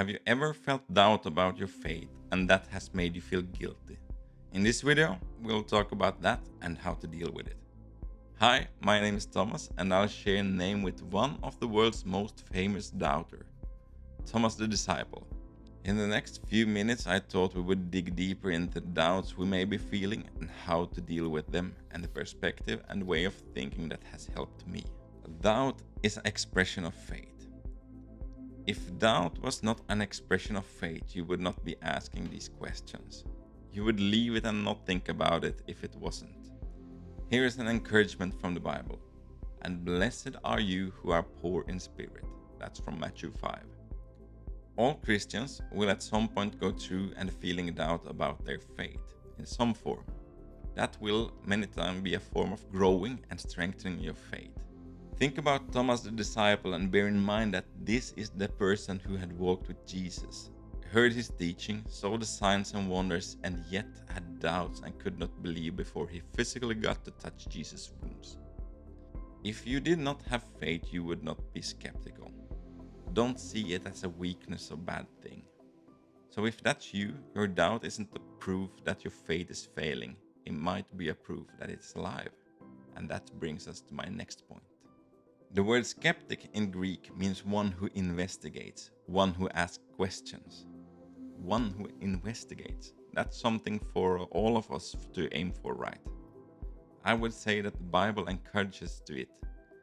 Have you ever felt doubt about your faith and that has made you feel guilty? In this video, we'll talk about that and how to deal with it. Hi, my name is Thomas and I'll share a name with one of the world's most famous doubter, Thomas the Disciple. In the next few minutes, I thought we would dig deeper into the doubts we may be feeling and how to deal with them and the perspective and way of thinking that has helped me. Doubt is an expression of faith. If doubt was not an expression of faith, you would not be asking these questions. You would leave it and not think about it if it wasn't. Here is an encouragement from the Bible. And blessed are you who are poor in spirit. That's from Matthew 5. All Christians will at some point go through and feeling doubt about their faith in some form. That will many times be a form of growing and strengthening your faith. Think about Thomas the disciple and bear in mind that this is the person who had walked with Jesus, heard his teaching, saw the signs and wonders, and yet had doubts and could not believe before he physically got to touch Jesus' wounds. If you did not have faith, you would not be skeptical. Don't see it as a weakness or bad thing. So if that's you, your doubt isn't a proof that your faith is failing. It might be a proof that it's alive. And that brings us to my next point. The word skeptic in Greek means one who investigates, one who asks questions. One who investigates. That's something for all of us to aim for, right? I would say that the Bible encourages to it,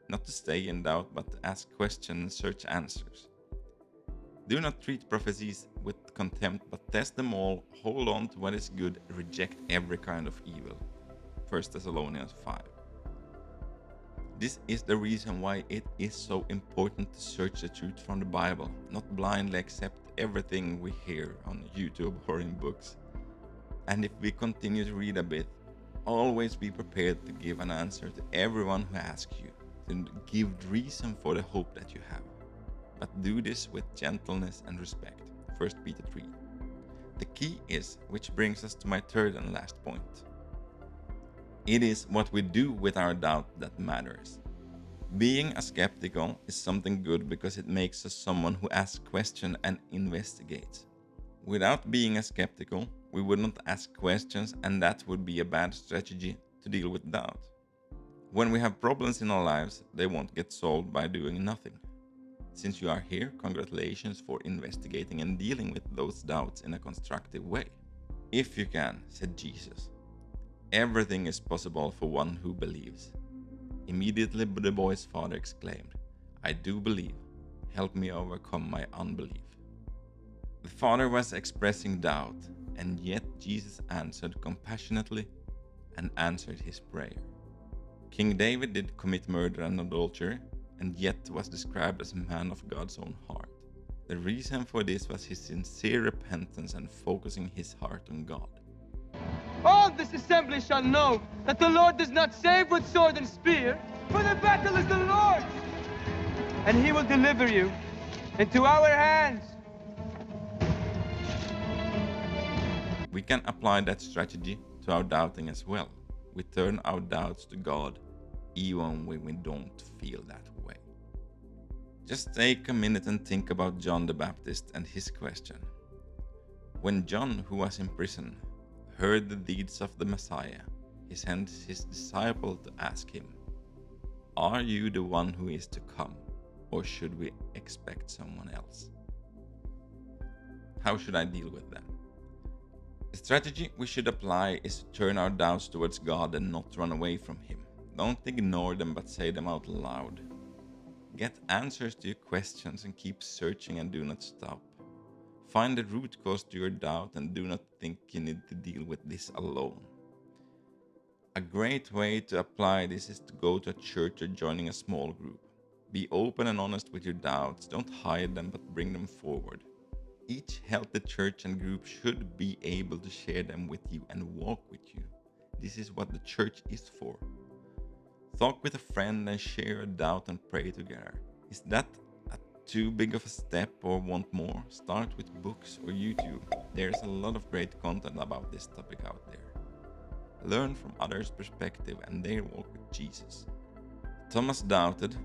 not to stay in doubt but to ask questions and search answers. Do not treat prophecies with contempt but test them all, hold on to what is good, reject every kind of evil. 1 Thessalonians 5. This is the reason why it is so important to search the truth from the Bible, not blindly accept everything we hear on YouTube or in books. And if we continue to read a bit, always be prepared to give an answer to everyone who asks you, to give reason for the hope that you have. But do this with gentleness and respect. 1 Peter 3. The key is, which brings us to my third and last point. It is what we do with our doubt that matters. Being a skeptical is something good because it makes us someone who asks questions and investigates. Without being a skeptical, we would not ask questions, and that would be a bad strategy to deal with doubt. When we have problems in our lives, they won't get solved by doing nothing. Since you are here, congratulations for investigating and dealing with those doubts in a constructive way. If you can, said Jesus. Everything is possible for one who believes. Immediately the boy's father exclaimed, I do believe. Help me overcome my unbelief. The father was expressing doubt, and yet Jesus answered compassionately and answered his prayer. King David did commit murder and adultery, and yet was described as a man of God's own heart. The reason for this was his sincere repentance and focusing his heart on God. All this assembly shall know that the Lord does not save with sword and spear, for the battle is the Lord's, and he will deliver you into our hands. We can apply that strategy to our doubting as well. We turn our doubts to God, even when we don't feel that way. Just take a minute and think about John the Baptist and his question. When John, who was in prison, heard the deeds of the Messiah, he sent his disciple to ask him, Are you the one who is to come, or should we expect someone else? How should I deal with them? The strategy we should apply is to turn our doubts towards God and not run away from Him. Don't ignore them but say them out loud. Get answers to your questions and keep searching and do not stop. Find the root cause to your doubt and do not think you need to deal with this alone. A great way to apply this is to go to a church or joining a small group. Be open and honest with your doubts. Don't hide them but bring them forward. Each healthy church and group should be able to share them with you and walk with you. This is what the church is for. Talk with a friend and share a doubt and pray together. Is that too big of a step or want more? Start with books or YouTube. There's a lot of great content about this topic out there. Learn from others' perspective and their walk with Jesus. Thomas doubted,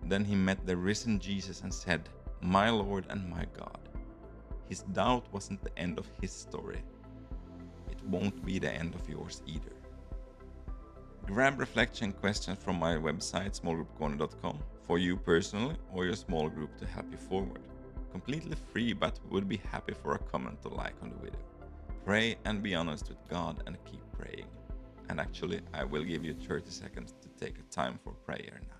then he met the risen Jesus and said, My Lord and my God. His doubt wasn't the end of his story. It won't be the end of yours either. Grab reflection questions from my website SmallGroupCorner.com for you personally or your small group to help you forward. Completely free, but would be happy for a comment or like on the video. Pray and be honest with God and keep praying. And actually, I will give you 30 seconds to take a time for prayer now.